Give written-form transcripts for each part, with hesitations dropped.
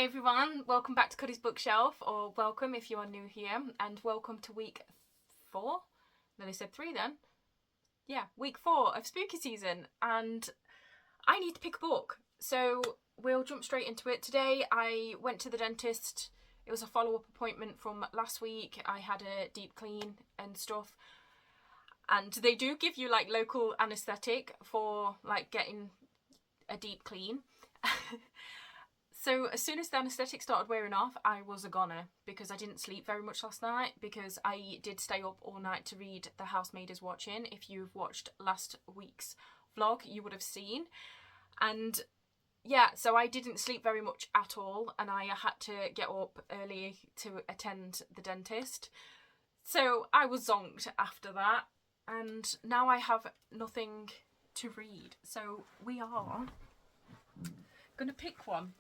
Hey everyone, welcome back to Cuddy's Bookshelf, or welcome if you are new here, and welcome to week 4. No, they said 3 then. Yeah, week 4 of spooky season, and I need to pick a book. So we'll jump straight into it. Today I went to the dentist. It was a follow-up appointment from last week. I had a deep clean and stuff. And they do give you like local anaesthetic for like getting a deep clean. So as soon as the anaesthetic started wearing off, I was a goner because I didn't sleep very much last night because I did stay up all night to read The Housemaid is Watching. If you've watched last week's vlog, you would have seen. And yeah, so I didn't sleep very much at all, and I had to get up early to attend the dentist. So I was zonked after that, and now I have nothing to read. So we are going to pick one.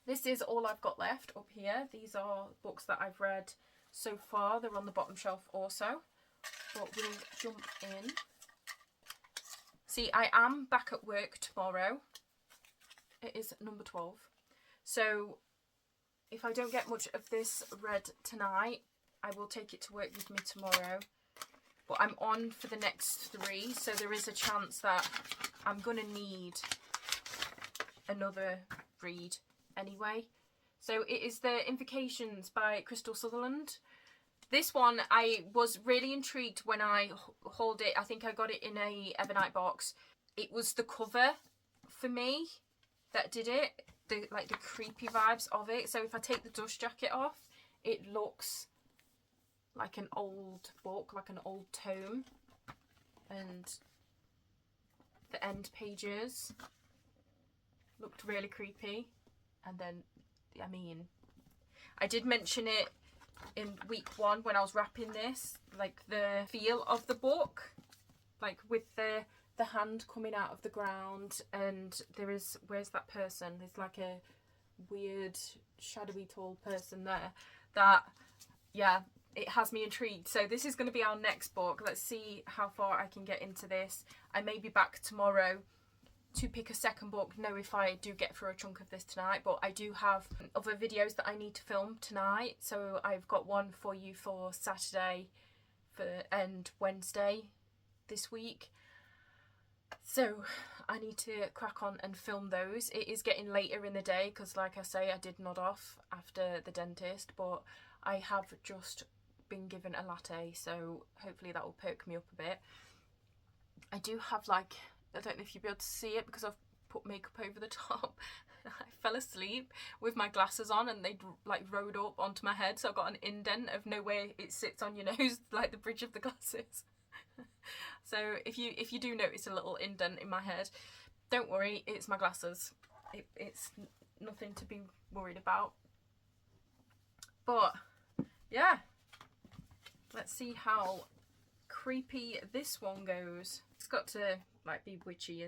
This is all I've got left up here. These are books that I've read so far. They're on the bottom shelf also. But we'll jump in. See, I am back at work tomorrow. It is number 12. So if I don't get much of this read tonight, I will take it to work with me tomorrow. But I'm on for the next 3, so there is a chance that I'm going to need another read anyway. So it is The Invocations by Crystal Sutherland. This one I was really intrigued when I hauled it. I think I got it in a Evernight box. It was the cover for me that did it, the creepy vibes of it. So if I take the dust jacket off, it looks like an old book, like an old tome, and the end pages looked really creepy. And then, I mean, I did mention it in week 1 when I was wrapping this, like the feel of the book, like with the hand coming out of the ground, and there is, where's that person? There's like a weird shadowy tall person there that, yeah, it has me intrigued. So this is going to be our next book. Let's see how far I can get into this. I may be back tomorrow to pick a second book, know if I do get through a chunk of this tonight, but I do have other videos that I need to film tonight. So I've got one for you for Saturday and Wednesday this week. So I need to crack on and film those. It is getting later in the day because, like I say, I did nod off after the dentist, but I have just been given a latte, so hopefully that will perk me up a bit. I do have like, I don't know if you'll be able to see it because I've put makeup over the top. I fell asleep with my glasses on and they like rode up onto my head, so I've got an indent of nowhere it sits on your nose, like the bridge of the glasses. So if you do notice a little indent in my head, don't worry, it's my glasses. It's nothing to be worried about. But yeah, let's see how creepy this one goes. It's got to like be witchy,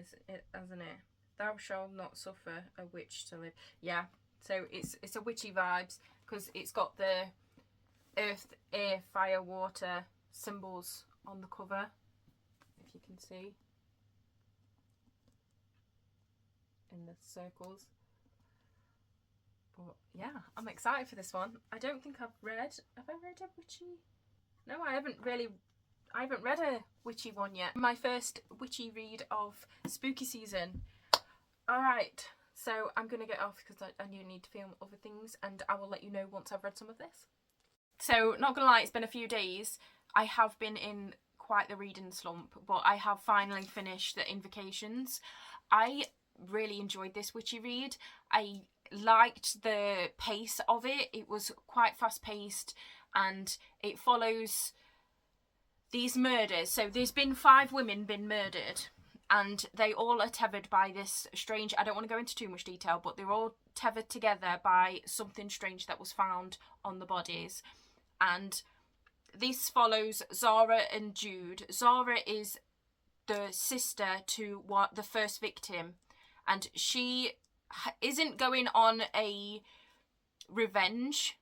hasn't it? Thou shalt not suffer a witch to live. Yeah, so it's a witchy vibes because it's got the earth, air, fire, water symbols on the cover, if you can see in the circles. But yeah, I'm excited for this one. I don't think have I read a witchy? No, I haven't read a witchy one yet. My first witchy read of spooky season. Alright, so I'm going to get off because I do need to film other things, and I will let you know once I've read some of this. So, not going to lie, it's been a few days. I have been in quite the reading slump, but I have finally finished The Invocations. I really enjoyed this witchy read. I liked the pace of it. It was quite fast paced, and it follows these murders. So there's been 5 women been murdered, and they all are tethered by this strange, I don't want to go into too much detail, but they're all tethered together by something strange that was found on the bodies. And this follows Zara and Jude. Zara is the sister to the first victim, and she isn't going on a revenge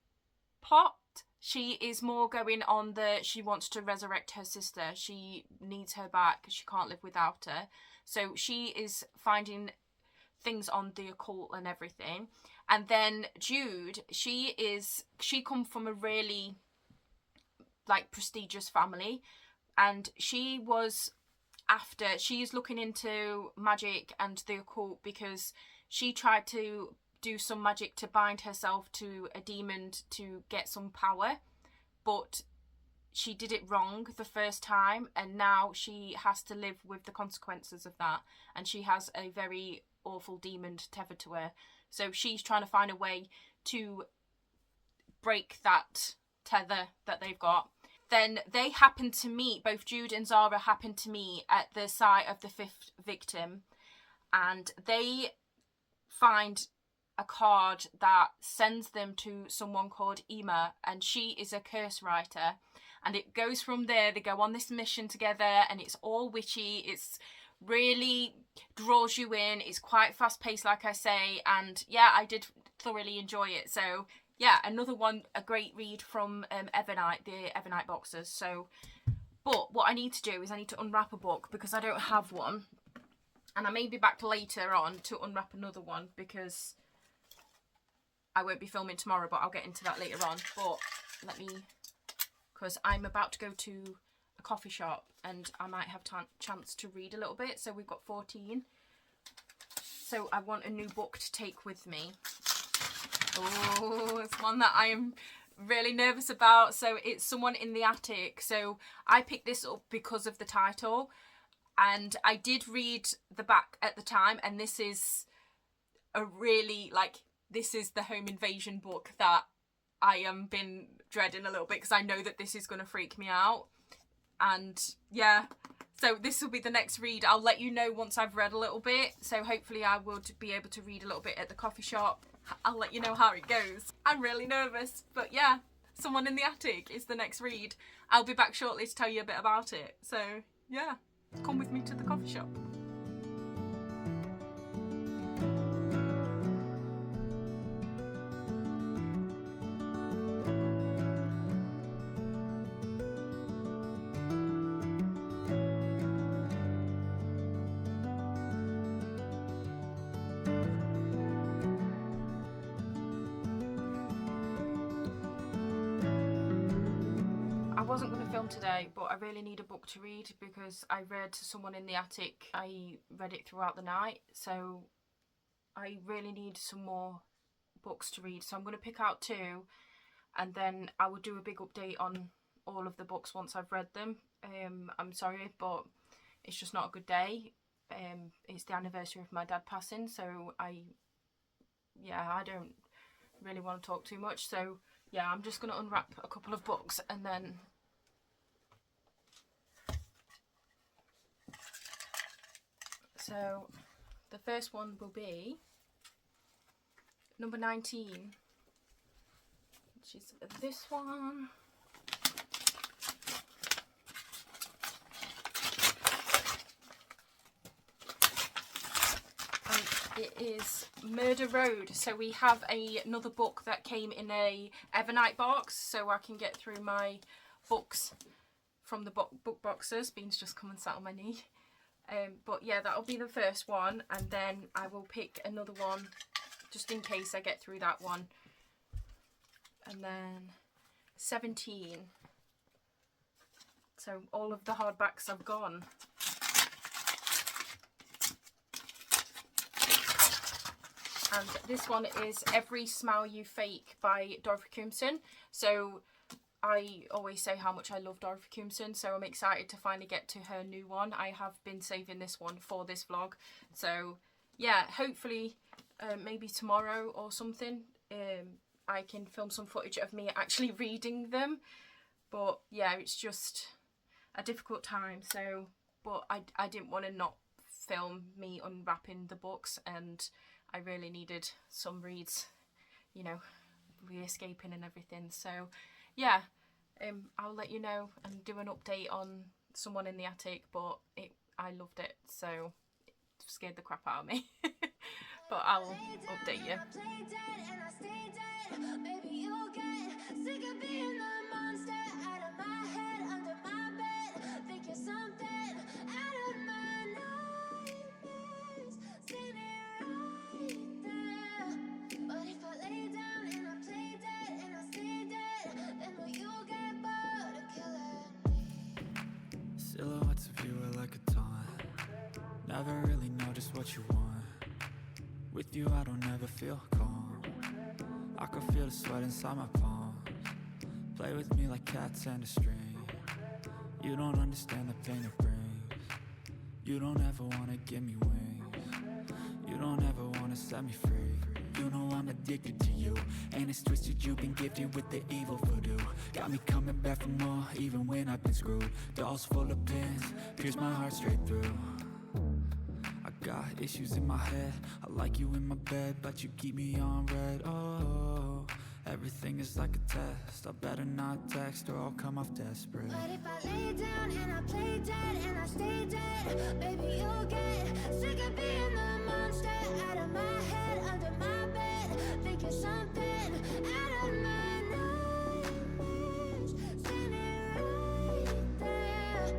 plot. She is more going on she wants to resurrect her sister. She needs her back. She can't live without her. So she is finding things on the occult and everything. And then Jude, she come from a really like prestigious family, and she's looking into magic and the occult because she tried to do some magic to bind herself to a demon to get some power, but she did it wrong the first time, and now she has to live with the consequences of that, and she has a very awful demon tethered to her. So she's trying to find a way to break that tether that they've got. Then they happen to meet, both Jude and Zara happen to meet at the site of the 5th victim, and they find a card that sends them to someone called Emma, and she is a curse writer. And it goes from there. They go on this mission together, and it's all witchy. It's really draws you in. It's quite fast paced, like I say, and yeah, I did thoroughly enjoy it. So yeah, another one, a great read from Evernight, the Evernight boxes. So, but what I need to do is I need to unwrap a book because I don't have one, and I may be back later on to unwrap another one because I won't be filming tomorrow, but I'll get into that later on. But let me, because I'm about to go to a coffee shop and I might have chance to read a little bit. So we've got 14. So I want a new book to take with me. Oh, it's one that I am really nervous about. So it's Someone in the Attic. So I picked this up because of the title, and I did read the back at the time, and this is a really, like, this is the home invasion book that I am been dreading a little bit because I know that this is going to freak me out. And yeah, so this will be the next read. I'll let you know once I've read a little bit. So hopefully I would be able to read a little bit at the coffee shop. I'll let you know how it goes. I'm really nervous, but yeah, Someone in the Attic is the next read. I'll be back shortly to tell you a bit about it. So yeah, come with me to the coffee shop. I wasn't going to film today, but I really need a book to read because I read Someone in the Attic. I read it throughout the night, so I really need some more books to read. So I'm going to pick out 2, and then I will do a big update on all of the books once I've read them. I'm sorry, but it's just not a good day. It's the anniversary of my dad passing, so I don't really want to talk too much. So yeah, I'm just going to unwrap a couple of books and then so the first one will be number 19, which is this one. It is Murder Road. So we have another book that came in a Evernight box, so I can get through my books from the book boxes. Bean's just come and sat on my knee. But yeah, that'll be the first one, and then I will pick another one just in case I get through that one. And then 17. So all of the hardbacks have gone. And this one is Every Smile You Fake by Dorothy Koomson. So I always say how much I love Dorothy Koomson, so I'm excited to finally get to her new one. I have been saving this one for this vlog. So yeah, hopefully maybe tomorrow or something I can film some footage of me actually reading them. But yeah, it's just a difficult time. So, but I didn't want to not film me unwrapping the books, and I really needed some reads, you know, re-escaping and everything. So yeah, I'll let you know and do an update on Someone in the Attic, but I loved it, so it scared the crap out of me. But I'll update you. Silhouettes of you are like a taunt. Never really know just what you want. With you I don't ever feel calm. I can feel the sweat inside my palms. Play with me like cats and a string. You don't understand the pain it brings. You don't ever wanna give me wings. You don't ever wanna set me free. You know I'm addicted to you, and it's twisted. You've been gifted with the evil voodoo. Got me coming back for more, even when I've been screwed. Dolls full of pins, pierce my heart straight through. I got issues in my head. I like you in my bed, but you keep me on red. Oh, everything is like a test. I better not text or I'll come off desperate. But if I lay down and I play dead and I stay dead, baby, you'll get sick of being the monster out of my head, under my bed, thinking something out of my nightmares, standing right there.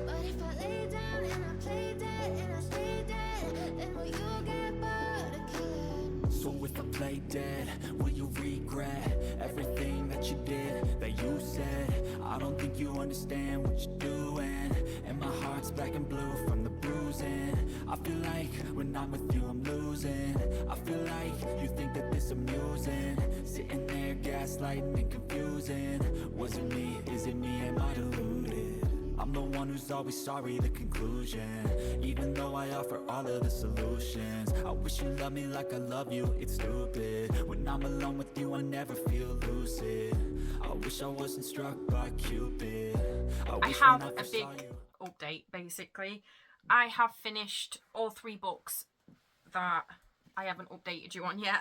But if I lay down and I play dead and I stay dead, then will you get bored of killing? So if I play dead, will you regret everything that you did, that you said? I don't think you understand what you're doing, and my heart's black and blue from the bruising. I feel like when I'm with you I'm losing. I feel like you think that this amusing, sitting there gaslighting and confusing. Was it me? Is it me? Am I deluded? I'm the one who's always sorry, the conclusion. Even though I offer all of the solutions, I wish you loved me like I love you, it's stupid. When I'm alone with you I never feel lucid. I wish I wasn't struck by Cupid. I have a big update, basically. I have finished all 3 books that I haven't updated you on yet.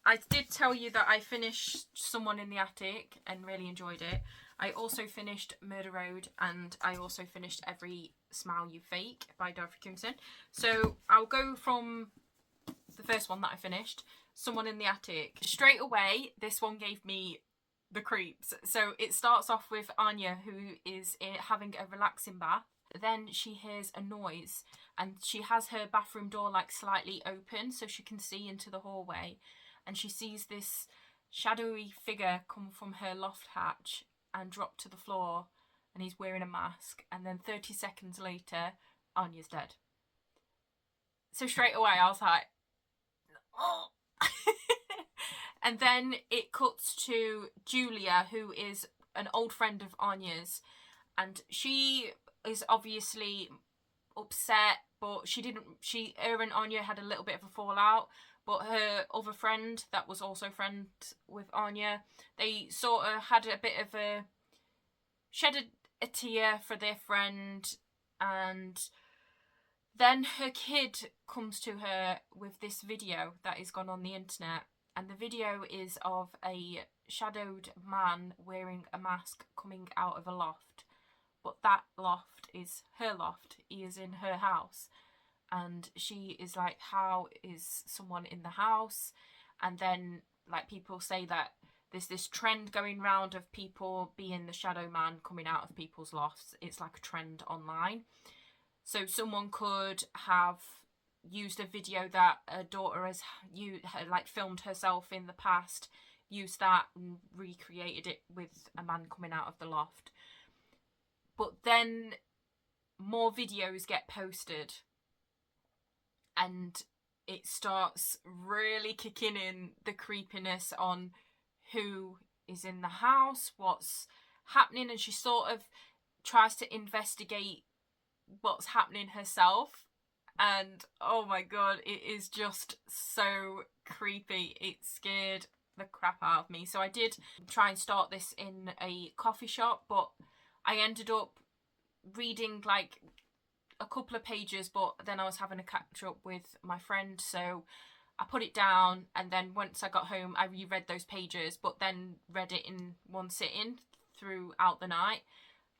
I did tell you that I finished Someone in the Attic and really enjoyed it. I also finished Murder Road, and I also finished Every Smile You Fake by Dorothy Kimson. So I'll go from the first one that I finished, Someone in the Attic. Straight away, this one gave me the creeps. So it starts off with Anya, who is having a relaxing bath. Then she hears a noise, and she has her bathroom door like slightly open so she can see into the hallway, and she sees this shadowy figure come from her loft hatch and drop to the floor, and he's wearing a mask, and then 30 seconds later Anya's dead. So straight away I was like, oh. And then it cuts to Julia, who is an old friend of Anya's, and she is obviously upset, but her and Anya had a little bit of a fallout, but her other friend that was also friends with Anya, they sort of had a bit of shed a tear for their friend, and then her kid comes to her with this video that is gone on the internet, and the video is of a shadowed man wearing a mask coming out of a loft, but that loft is her loft. He is in her house, and she is like, how is someone in the house? And then like people say that there's this trend going round of people being the shadow man coming out of people's lofts. It's like a trend online. So someone could have used a video that a daughter has like filmed herself in the past, used that and recreated it with a man coming out of the loft. But then more videos get posted, and it starts really kicking in the creepiness on who is in the house, what's happening, and she sort of tries to investigate what's happening herself. And oh my god, it is just so creepy. It scared the crap out of me. So I did try and start this in a coffee shop, but I ended up reading like a couple of pages, but then I was having a catch up with my friend, so I put it down, and then once I got home I reread those pages, but then read it in one sitting throughout the night.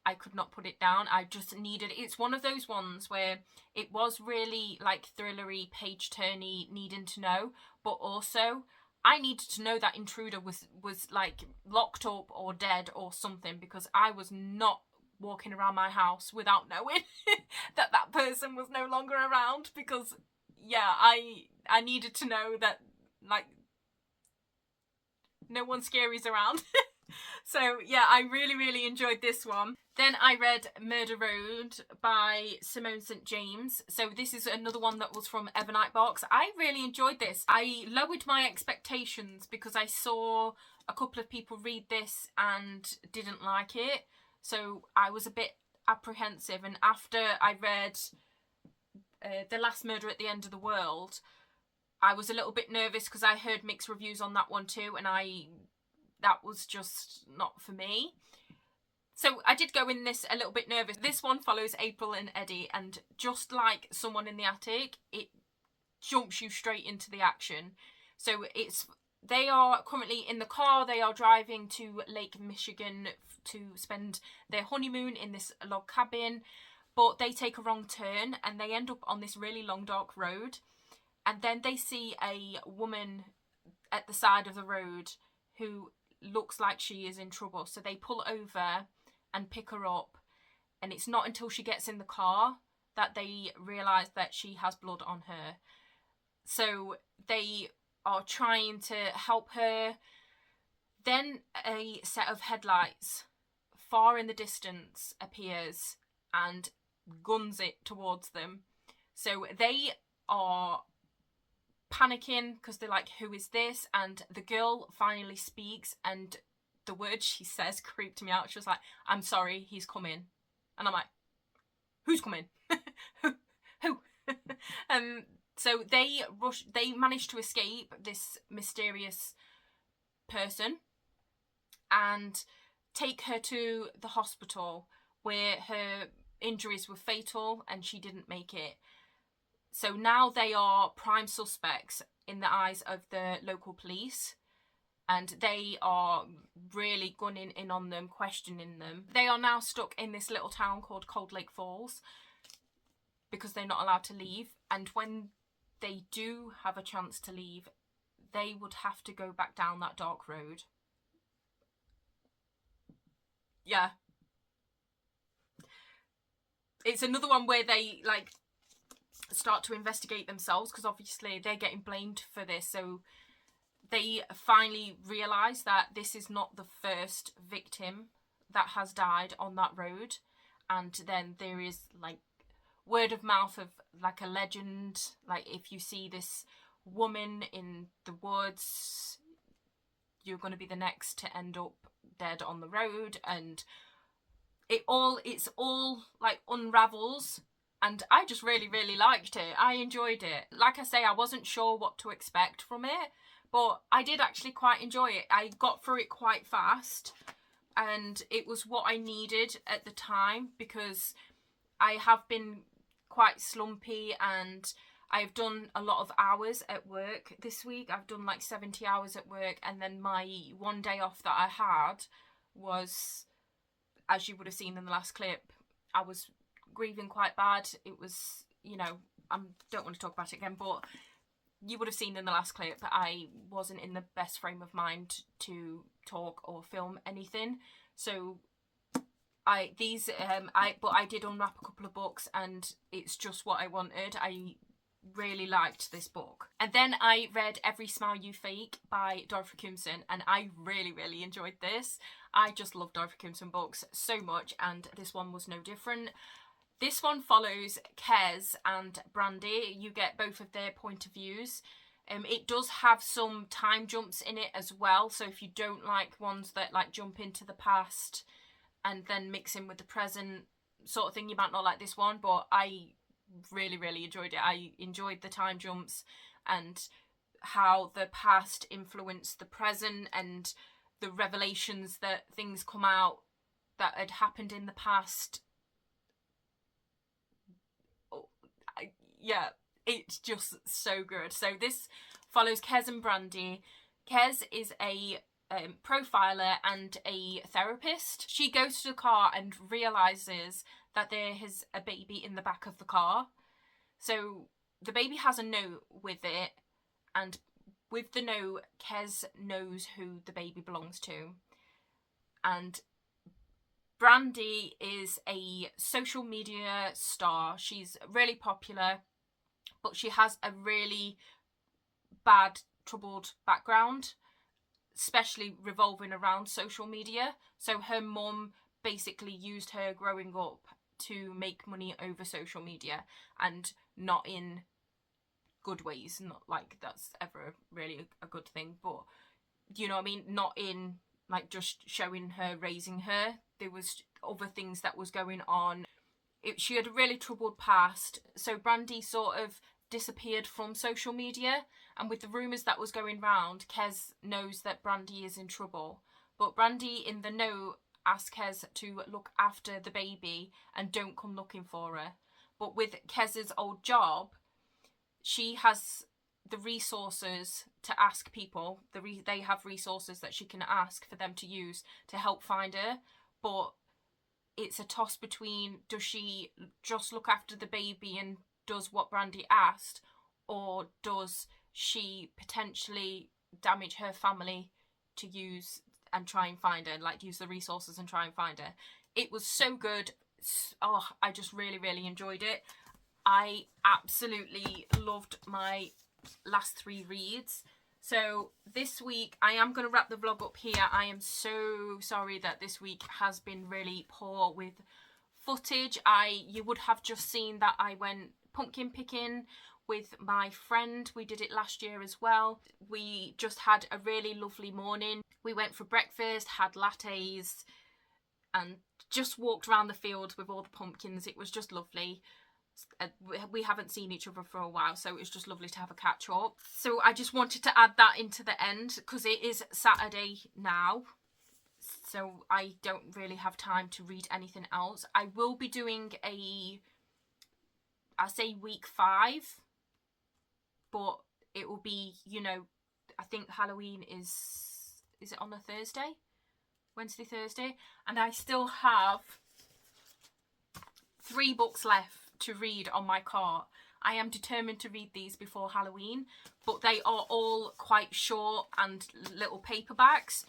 I could not put it down. I just needed, it's one of those ones where it was really like thrillery, page turny, needing to know, but also I needed to know that intruder was like locked up or dead or something, because I was not walking around my house without knowing that that person was no longer around, because yeah, I needed to know that like no one scary's around. So yeah, I really enjoyed this one. Then I read Murder Road by Simone St. James. So this is another one that was from Evernight Box. I really enjoyed this. I lowered my expectations because I saw a couple of people read this and didn't like it. So I was a bit apprehensive. And after I read The Last Murder at the End of the World, I was a little bit nervous because I heard mixed reviews on that one too, and that was just not for me. So I did go in this a little bit nervous. This one follows April and Eddie, and just like Someone in the Attic, it jumps you straight into the action. So they are currently in the car. They are driving to Lake Michigan to spend their honeymoon in this log cabin, but they take a wrong turn and they end up on this really long dark road. And then they see a woman at the side of the road who looks like she is in trouble. So they pull over and pick her up. And it's not until she gets in the car that they realise that she has blood on her. So they are trying to help her. Then a set of headlights far in the distance appears and guns it towards them. So they are panicking because they're like, who is this? And the girl finally speaks, and the words she says creeped me out. She was like, I'm sorry, he's coming. And I'm like, who's coming? Who? So they manage to escape this mysterious person and take her to the hospital where her injuries were fatal and she didn't make it. So now they are prime suspects in the eyes of the local police, and they are really gunning in on them, questioning them. They are now stuck in this little town called Cold Lake Falls because they're not allowed to leave. And when they do have a chance to leave, they would have to go back down that dark road. Yeah. It's another one where they start to investigate themselves because obviously they're getting blamed for this. So they finally realise that this is not the first victim that has died on that road. And then there is word of mouth of a legend, if you see this woman in the woods, you're going to be the next to end up dead on the road. And it's all unravels. And I just really liked it. I enjoyed it. Like I say, I wasn't sure what to expect from it, but I did actually quite enjoy it. I got through it quite fast, and it was what I needed at the time because I have been quite slumpy and I've done a lot of hours at work this week. I've done 70 hours at work, and then my one day off that I had was, as you would have seen in the last clip, I was grieving quite bad. It was, I don't want to talk about it again, but you would have seen in the last clip I wasn't in the best frame of mind to talk or film anything. So I did unwrap a couple of books and it's just what I wanted. I really liked this book. And then I read Every Smile You Fake by Dorothy Koomson, and I really enjoyed this. I just love Dorothy Koomson books so much, and this one was no different. This one follows Kez and Brandy. You get both of their point of views. It does have some time jumps in it as well. So if you don't like ones that jump into the past and then mix in with the present sort of thing, you might not like this one. But I really enjoyed it. I enjoyed the time jumps and how the past influenced the present and the revelations that things come out that had happened in the past. Yeah, it's just so good. So this follows Kez and Brandy. Kez is a profiler and a therapist. She goes to the car and realises that there is a baby in the back of the car. So the baby has a note with it, and with the note, Kez knows who the baby belongs to. And Brandy is a social media star. She's really popular, but she has a really bad, troubled background. especially revolving around social media. So her mum basically used her growing up to make money over social media, and not in good ways. Not like that's ever really a good thing, but you know what I mean? Not in like just showing her raising her. There was other things that was going on. She had a really troubled past. So Brandy sort of disappeared from social media, and with the rumours that was going round, Kez knows that Brandy is in trouble. But Brandy in the note asked Kez to look after the baby and don't come looking for her. But with Kez's old job, she has the resources to ask people. They have resources that she can ask for them to use to help find her. But it's a toss between, does she just look after the baby and does what Brandy asked, or does she potentially damage her family to use and try and find her, like use the resources and try and find her. It was so good. Oh, I just really, really enjoyed it. I absolutely loved my last 3 reads. So this week, I am going to wrap the vlog up here. I am so sorry that this week has been really poor with footage. You would have just seen that I went pumpkin picking with my friend. We did it last year as well. We just had a really lovely morning. We went for breakfast, had lattes, and just walked around the field with all the pumpkins. It was just lovely. We haven't seen each other for a while, so it was just lovely to have a catch up. So I just wanted to add that into the end because it is Saturday now, so I don't really have time to read anything else. I will be doing I say week 5, but it will be, you know, I think Halloween is it on a Thursday? Wednesday, Thursday? And I still have 3 books left to read on my cart. I am determined to read these before Halloween, but they are all quite short and little paperbacks,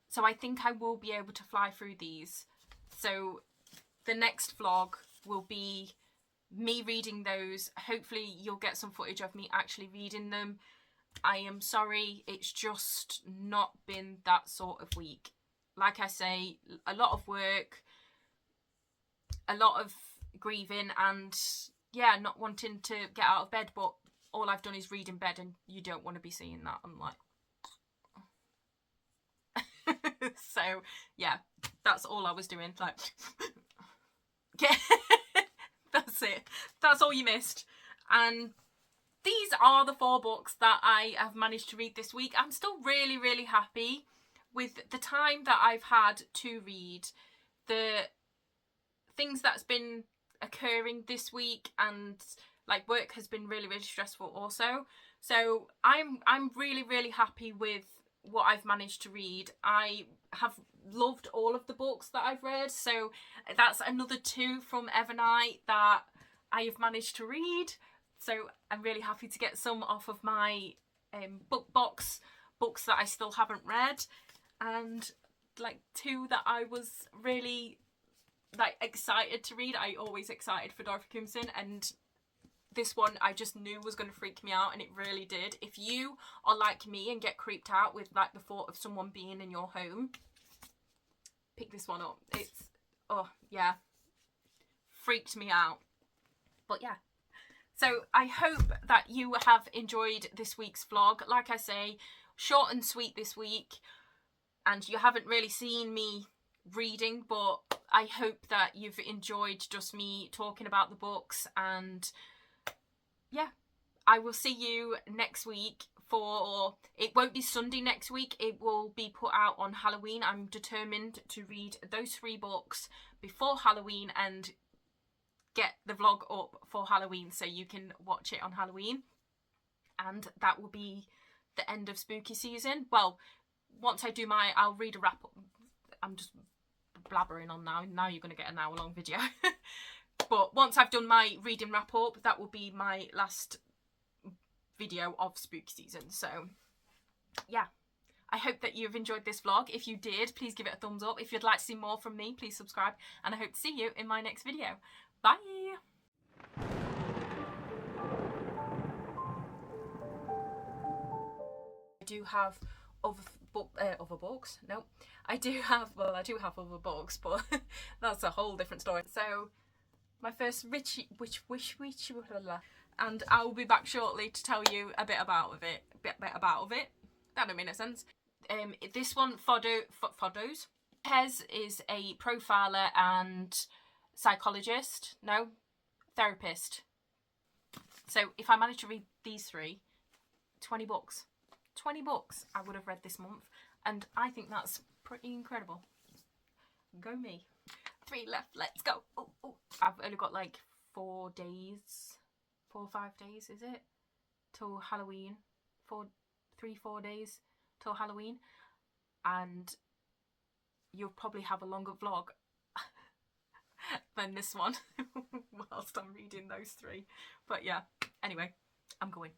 so I think I will be able to fly through these. So the next vlog will be me reading those. Hopefully you'll get some footage of me actually reading them. I am sorry, it's just not been that sort of week. Like I say, a lot of work, a lot of grieving, and yeah, not wanting to get out of bed, but all I've done is read in bed, and you don't want to be seeing that. I'm like so yeah, that's all I was doing, like yeah. That's it, that's all you missed. And these are the 4 books that I have managed to read this week. I'm still really, really happy with the time that I've had to read, the things that's been occurring this week, and like work has been really, really stressful also. So I'm really, really happy with what I've managed to read. I have loved all of the books that I've read, so that's another 2 from Evernite that I have managed to read. So I'm really happy to get some off of my book box, books that I still haven't read, and like 2 that I was really like excited to read. I always excited for Dorothy Crimson, and this one I just knew was going to freak me out, and it really did. If you are like me and get creeped out with like the thought of someone being in your home, pick this one up. It's, oh yeah, freaked me out. But yeah, so I hope that you have enjoyed this week's vlog. Like I say, short and sweet this week, and you haven't really seen me reading, but I hope that you've enjoyed just me talking about the books. And yeah, I will see you next week for, it won't be Sunday next week, it will be put out on Halloween. I'm determined to read those 3 books before Halloween and get the vlog up for Halloween so you can watch it on Halloween. And that will be the end of spooky season. Well, once I do I'll read a wrap up. I'm just blabbering on now. Now you're going to get an hour long video. But once I've done my reading wrap up, that will be my last video of spooky season. So yeah, I hope that you've enjoyed this vlog. If you did, please give it a thumbs up. If you'd like to see more from me, please subscribe, and I hope to see you in my next video. Bye. I do have other other books. No, I do have other books, but that's a whole different story. So my first and I will be back shortly to tell you a bit about it. That don't make no sense. This one, Fodos. Hez is a profiler and psychologist. No, therapist. So if I managed to read these 3, 20 books. 20 books I would have read this month. And I think that's pretty incredible. Go me. 3 left, let's go. Oh. I've only got like 4 days. 4 or 5 days, is it? Till Halloween. 4 days till Halloween. And you'll probably have a longer vlog than this one whilst I'm reading those 3. But yeah, anyway, I'm going.